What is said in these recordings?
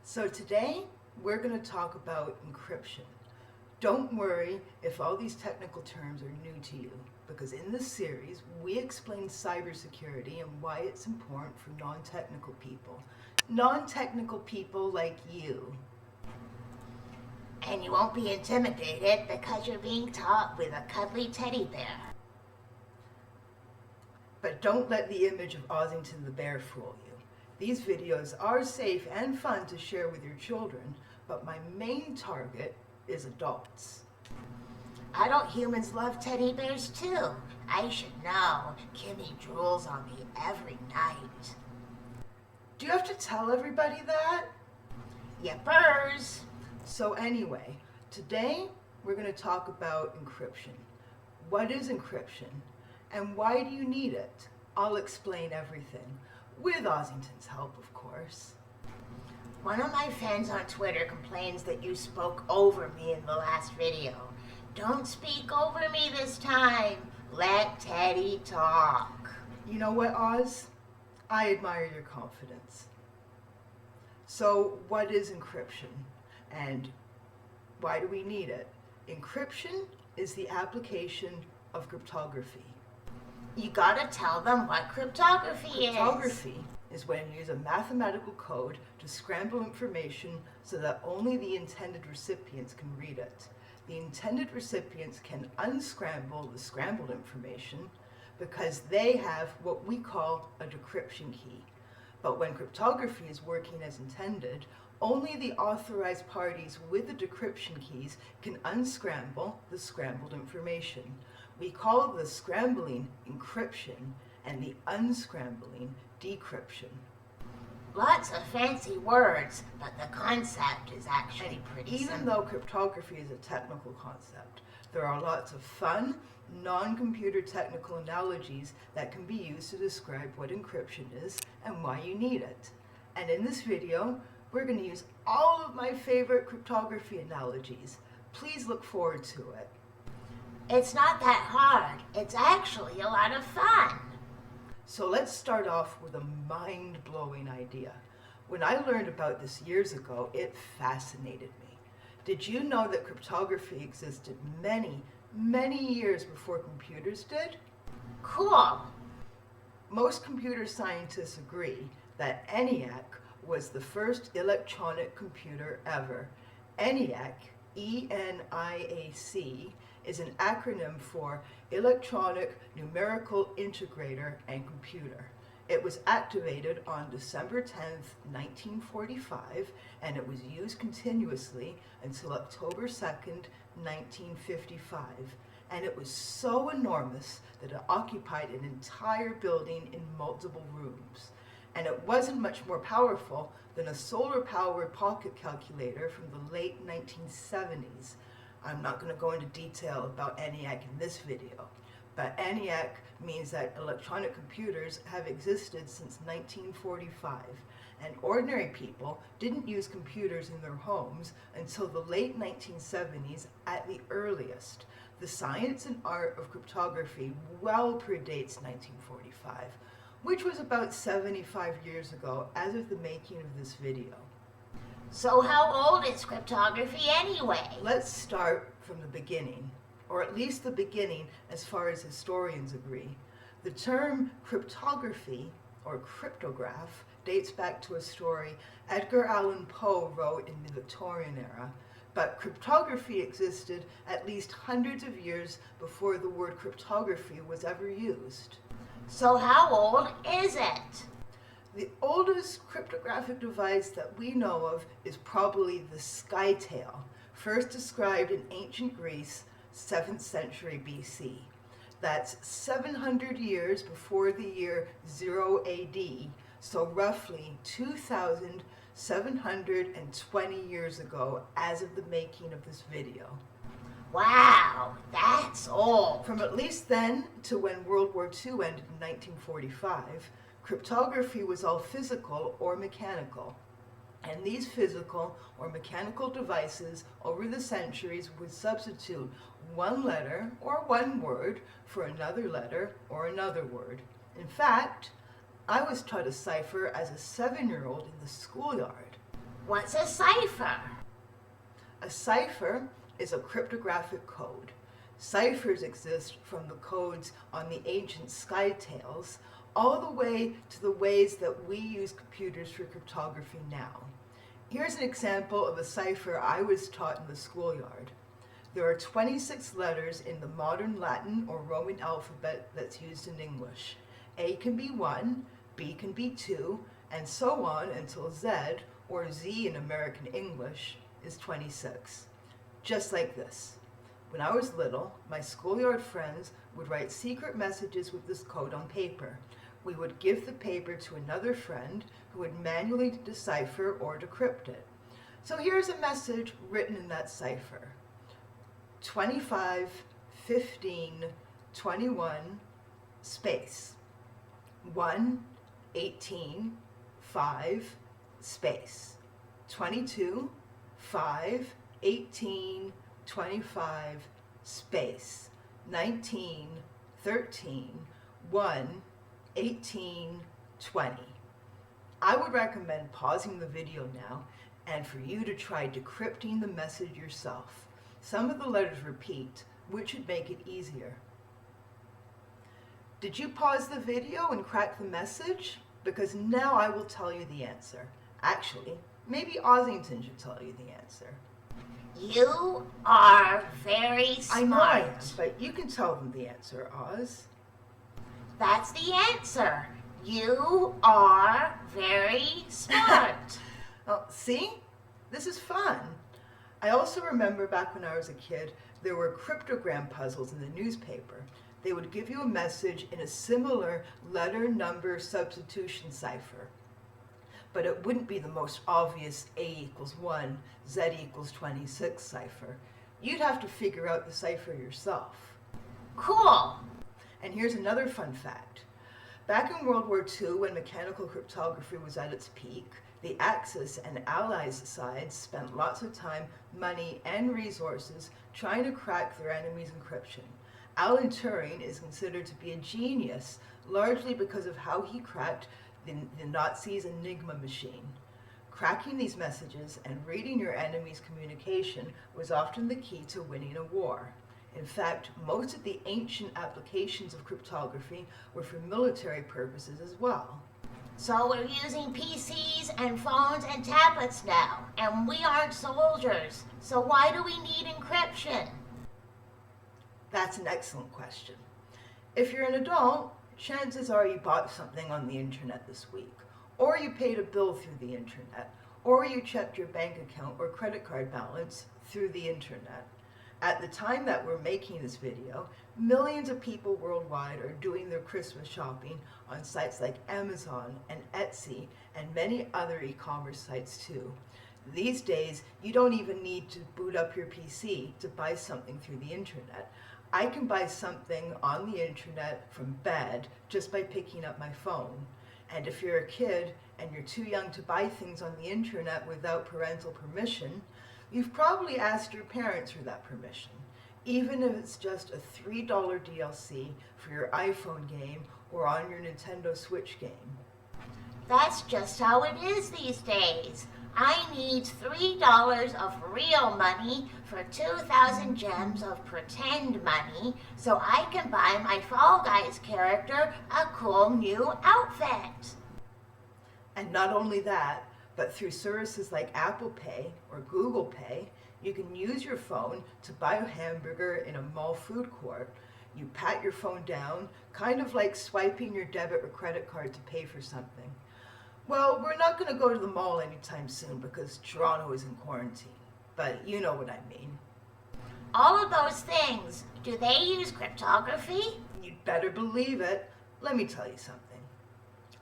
So today we're going to talk about encryption. Don't worry if all these technical terms are new to you, because in this series we explain cybersecurity and why it's important for non-technical people. Non-technical people like you. And you won't be intimidated because you're being taught with a cuddly teddy bear. But don't let the image of Ossington the Bear fool you. These videos are safe and fun to share with your children, but my main target is adults. Adult humans love teddy bears too. I should know. Kimmy drools on me every night. Do you have to tell everybody that? Yippers! So anyway, today we're going to talk about encryption. What is encryption? And why do you need it? I'll explain everything, with Ossington's help, of course. One of my fans on Twitter complains that you spoke over me in the last video. Don't speak over me this time. Let Teddy talk. You know what, Oz? I admire your confidence. So, what is encryption? And why do we need it? Encryption is the application of cryptography. You gotta tell them what cryptography is. Cryptography is when you use a mathematical code to scramble information so that only the intended recipients can read it. The intended recipients can unscramble the scrambled information because they have what we call a decryption key. But when cryptography is working as intended, only the authorized parties with the decryption keys can unscramble the scrambled information. We call the scrambling encryption and the unscrambling decryption. Lots of fancy words, but the concept is actually pretty Even simple. though cryptography is a technical concept, there are lots of fun, non-computer technical analogies that can be used to describe what encryption is and why you need it. And in this video, we're going to use all of my favorite cryptography analogies. Please look forward to it. It's not that hard. It's actually a lot of fun. So let's start off with a mind-blowing idea. When I learned about this years ago, it fascinated me. Did you know that cryptography existed many, many years before computers did? Cool. Most computer scientists agree that ENIAC was the first electronic computer ever. ENIAC, E-N-I-A-C, is an acronym for Electronic Numerical Integrator and Computer. It was activated on December 10th, 1945, and it was used continuously until October 2nd, 1955. And it was so enormous that it occupied an entire building in multiple rooms. And it wasn't much more powerful than a solar-powered pocket calculator from the late 1970s. I'm not going to go into detail about ENIAC in this video, but ENIAC means that electronic computers have existed since 1945, and ordinary people didn't use computers in their homes until the late 1970s at the earliest. The science and art of cryptography well predates 1945, which was about 75 years ago as of the making of this video. So how old is cryptography anyway? Let's start from the beginning, or at least the beginning as far as historians agree. The term cryptography, or cryptograph, dates back to a story Edgar Allan Poe wrote in the Victorian era, but cryptography existed at least hundreds of years before the word cryptography was ever used. So how old is it? The oldest cryptographic device that we know of is probably the skytail, first described in ancient Greece, 7th century BC. That's 700 years before the year 0 AD, so roughly 2,720 years ago as of the making of this video. Wow, that's old. From at least then to when World War II ended in 1945, cryptography was all physical or mechanical. And these physical or mechanical devices over the centuries would substitute one letter or one word for another letter or another word. In fact, I was taught a cipher as a 7-year-old in the schoolyard. What's a cipher? A cipher is a cryptographic code. Ciphers exist from the codes on the ancient sky tales all the way to the ways that we use computers for cryptography now. Here's an example of a cipher I was taught in the schoolyard. There are 26 letters in the modern Latin or Roman alphabet that's used in English. A can be 1, B can be 2, and so on until Z, or Z in American English, is 26. Just like this. When I was little, my schoolyard friends would write secret messages with this code on paper. We would give the paper to another friend who would manually decipher or decrypt it. So here's a message written in that cipher. 25, 15, 21, space. 1, 18, 5, space. 22, 5, 18, 25, space. 19, 13, 1, 18, 20. I would recommend pausing the video now and for you to try decrypting the message yourself. Some of the letters repeat, which would make it easier. Did you pause the video and crack the message? Because now I will tell you the answer. Actually, maybe Ossington should tell you the answer. You are very smart. I know I am, but you can tell them the answer, Oz. That's the answer. You are very smart. Oh, see? This is fun. I also remember back when I was a kid, there were cryptogram puzzles in the newspaper. They would give you a message in a similar letter-number substitution cipher. But it wouldn't be the most obvious A equals 1, Z equals 26 cipher. You'd have to figure out the cipher yourself. Cool. And here's another fun fact. Back in World War II, when mechanical cryptography was at its peak, the Axis and Allies sides spent lots of time, money, and resources trying to crack their enemies' encryption. Alan Turing is considered to be a genius, largely because of how he cracked the Nazis' Enigma machine. Cracking these messages and reading your enemy's communication was often the key to winning a war. In fact, most of the ancient applications of cryptography were for military purposes as well. So we're using PCs and phones and tablets now, and we aren't soldiers. So why do we need encryption? That's an excellent question. If you're an adult, chances are you bought something on the internet this week, or you paid a bill through the internet, or you checked your bank account or credit card balance through the internet. At the time that we're making this video, millions of people worldwide are doing their Christmas shopping on sites like Amazon and Etsy and many other e-commerce sites too. These days, you don't even need to boot up your PC to buy something through the internet. I can buy something on the internet from bed just by picking up my phone. And if you're a kid and you're too young to buy things on the internet without parental permission, you've probably asked your parents for that permission, even if it's just a $3 DLC for your iPhone game or on your Nintendo Switch game. That's just how it is these days. I need $3 of real money for 2,000 gems of pretend money so I can buy my Fall Guys character a cool new outfit. And not only that, but through services like Apple Pay or Google Pay, you can use your phone to buy a hamburger in a mall food court. You pat your phone down, kind of like swiping your debit or credit card to pay for something. Well, we're not going to go to the mall anytime soon because Toronto is in quarantine, but you know what I mean. All of those things, do they use cryptography? You'd better believe it. Let me tell you something.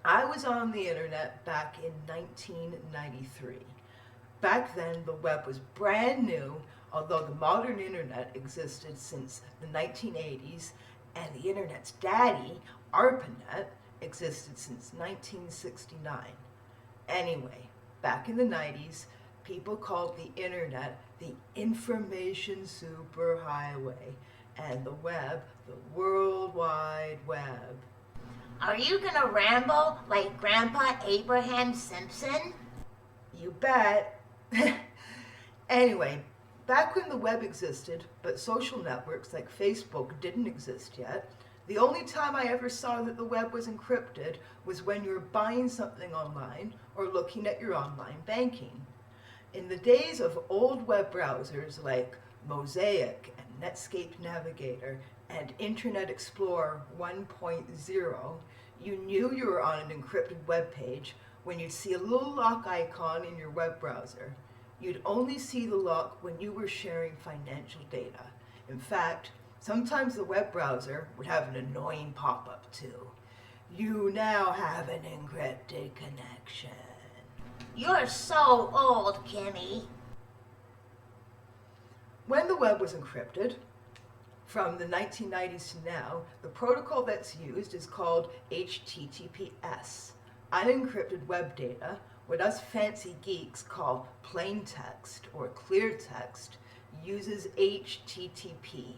I was on the internet back in 1993. Back then, the web was brand new, although the modern internet existed since the 1980s, and the internet's daddy, ARPANET, existed since 1969. Anyway, back in the 90s, people called the internet the information superhighway, and the web the World Wide Web. Are you gonna ramble like Grandpa Abraham Simpson? You bet. Anyway, back when the web existed, but social networks like Facebook didn't exist yet, the only time I ever saw that the web was encrypted was when you were buying something online or looking at your online banking. In the days of old web browsers like Mosaic and Netscape Navigator and Internet Explorer 1.0, you knew you were on an encrypted web page when you'd see a little lock icon in your web browser. You'd only see the lock when you were sharing financial data. In fact, sometimes the web browser would have an annoying pop-up too. You now have an encrypted connection. You're so old, Kimmy. When the web was encrypted, from the 1990s to now, the protocol that's used is called HTTPS. Unencrypted web data, what us fancy geeks call plain text or clear text, uses HTTP.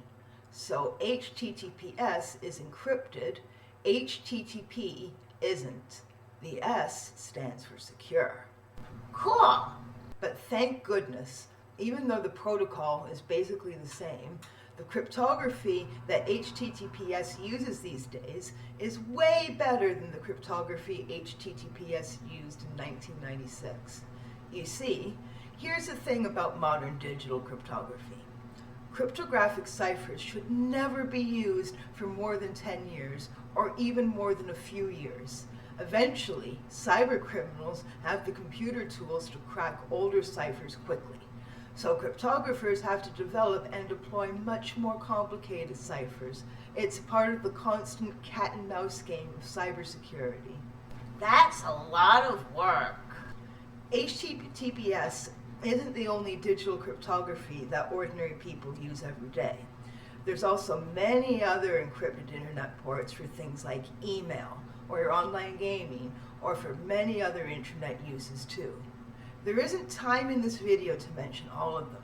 So HTTPS is encrypted, HTTP isn't. The S stands for secure. Cool. But thank goodness, even though the protocol is basically the same, the cryptography that HTTPS uses these days is way better than the cryptography HTTPS used in 1996. You see, here's the thing about modern digital cryptography. Cryptographic ciphers should never be used for more than 10 years or even more than a few years. Eventually, cyber criminals have the computer tools to crack older ciphers quickly. So cryptographers have to develop and deploy much more complicated ciphers. It's part of the constant cat and mouse game of cybersecurity. That's a lot of work. HTTPS isn't the only digital cryptography that ordinary people use every day. There's also many other encrypted internet ports for things like email or your online gaming or for many other internet uses too. There isn't time in this video to mention all of them.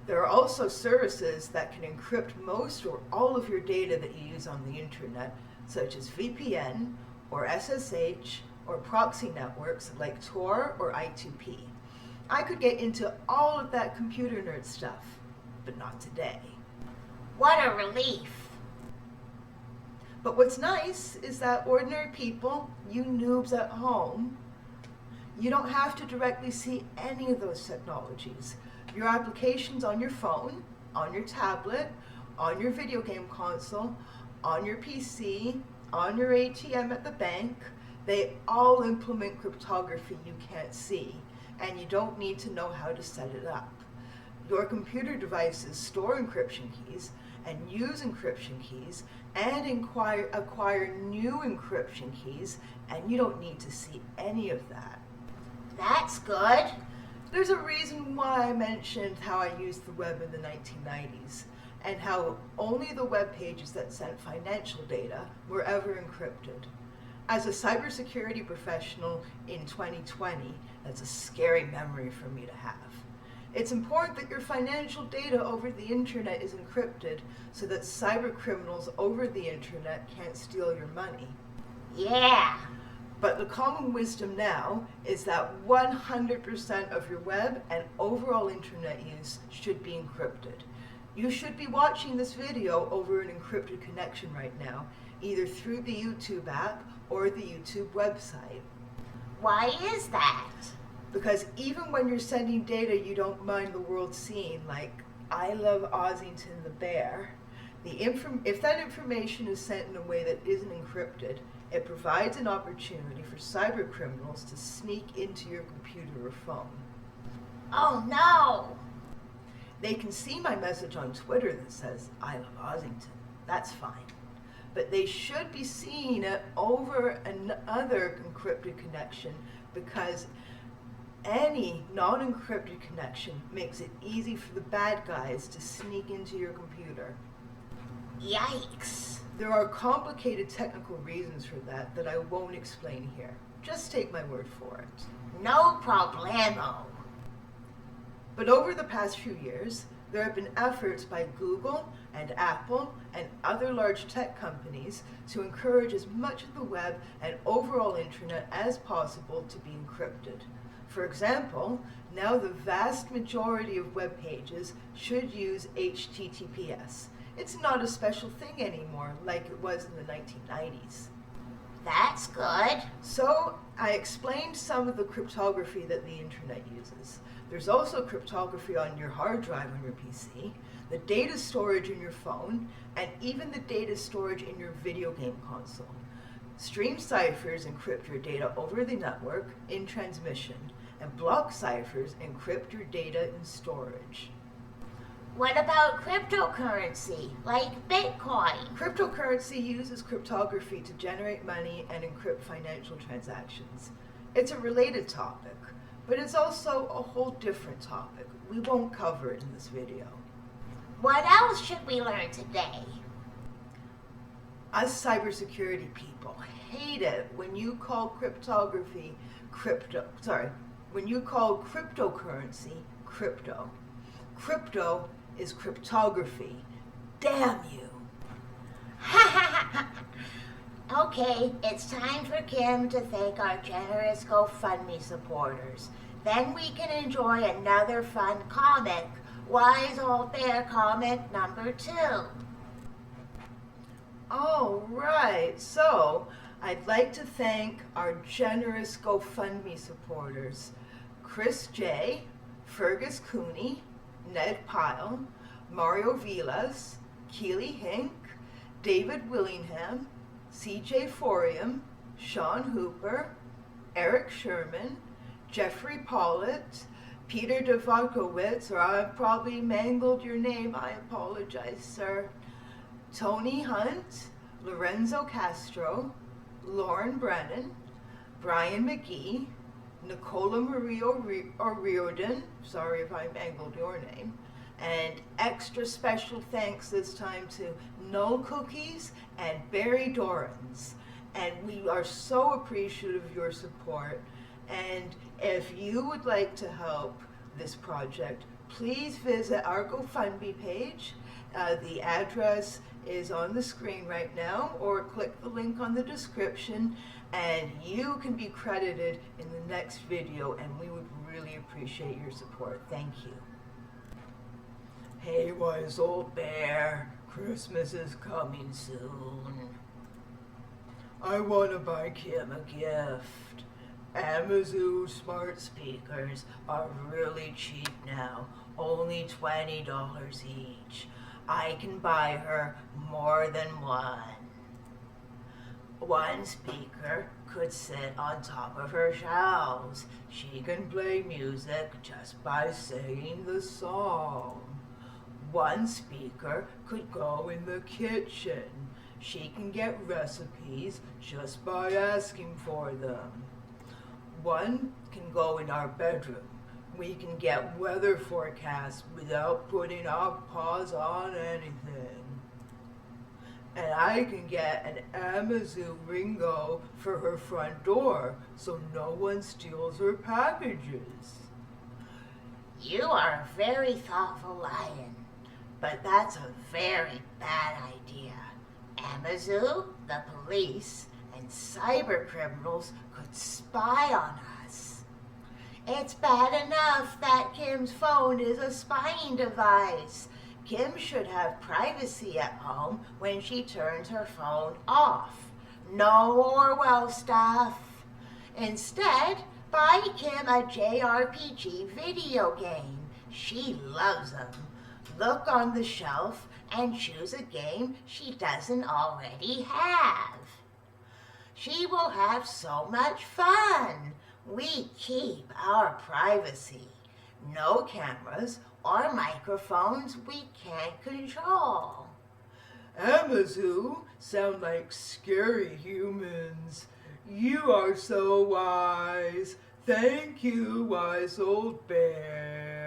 There are also services that can encrypt most or all of your data that you use on the internet, such as VPN or SSH or proxy networks like Tor or I2P. I could get into all of that computer nerd stuff, but not today. What a relief. But what's nice is that ordinary people, you noobs at home, you don't have to directly see any of those technologies. Your applications on your phone, on your tablet, on your video game console, on your PC, on your ATM at the bank, they all implement cryptography you can't see, and you don't need to know how to set it up. Your computer devices store encryption keys and use encryption keys and acquire new encryption keys, and you don't need to see any of that. That's good. There's a reason why I mentioned how I used the web in the 1990s and how only the web pages that sent financial data were ever encrypted. As a cybersecurity professional in 2020, that's a scary memory for me to have. It's important that your financial data over the internet is encrypted so that cyber criminals over the internet can't steal your money. Yeah. But the common wisdom now is that 100% of your web and overall internet use should be encrypted. You should be watching this video over an encrypted connection right now, either through the YouTube app or the YouTube website. Why is that? Because even when you're sending data you don't mind the world seeing, like I love Ossington the Bear, if that information is sent in a way that isn't encrypted, it provides an opportunity for cyber criminals to sneak into your computer or phone. Oh no! They can see my message on Twitter that says, I love Ossington. That's fine. But they should be seeing it over another encrypted connection, because any non-encrypted connection makes it easy for the bad guys to sneak into your computer. Yikes. There are complicated technical reasons for that I won't explain here. Just take my word for it. No problemo. But over the past few years, There have been efforts by Google and Apple and other large tech companies to encourage as much of the web and overall internet as possible to be encrypted. For example, now the vast majority of web pages should use HTTPS. It's not a special thing anymore like it was in the 1990s. That's good. So I explained some of the cryptography that the internet uses. There's also cryptography on your hard drive on your PC, the data storage in your phone, and even the data storage in your video game console. Stream ciphers encrypt your data over the network in transmission, and block ciphers encrypt your data in storage. What about cryptocurrency, like Bitcoin? Cryptocurrency uses cryptography to generate money and encrypt financial transactions. It's a related topic, but it's also a whole different topic. We won't cover it in this video. What else should we learn today? Us cybersecurity people hate it when you call cryptography when you call cryptocurrency crypto. Crypto is cryptography. Damn you. Okay, it's time for Kim to thank our generous GoFundMe supporters. Then we can enjoy another fun comic, Wise Old Bear comic number 2. All right, so I'd like to thank our generous GoFundMe supporters, Chris J., Fergus Cooney, Ned Pyle, Mario Vilas, Keely Hink, David Willingham, CJ Forium, Sean Hooper, Eric Sherman, Jeffrey Pollitt, Peter DeVakowitz, or I probably mangled your name, I apologize, sir, Tony Hunt, Lorenzo Castro, Lauren Brennan, Brian McGee, Nicola Marie O'Riordan, sorry if I mangled your name, and extra special thanks this time to Null Cookies and Barry Dorans. And we are so appreciative of your support. And if you would like to help this project, please visit our GoFundMe page. The address is on the screen right now, or click the link on the description, and you can be credited in the next video, and we would really appreciate your support. Thank you. Hey, Wise Old Bear, Christmas is coming soon. I want to buy Kim a gift. Amazon smart speakers are really cheap now, only $20 each. I can buy her more than one. One speaker could sit on top of her shelves. She can play music just by saying the song. One speaker could go in the kitchen. She can get recipes just by asking for them. One can go in our bedroom. We can get weather forecasts without putting our paws on anything. And I can get an Amazon Ringo for her front door so no one steals her packages. You are a very thoughtful lion, but that's a very bad idea. Amazon, the police, and cyber criminals could spy on us. It's bad enough that Kim's phone is a spying device. Kim should have privacy at home when she turns her phone off. No Orwell stuff. Instead, buy Kim a JRPG video game. She loves them. Look on the shelf and choose a game she doesn't already have. She will have so much fun. We keep our privacy. No cameras or microphones we can't control. Amazon sound like scary humans. You are so wise. Thank you, Wise Old Bear.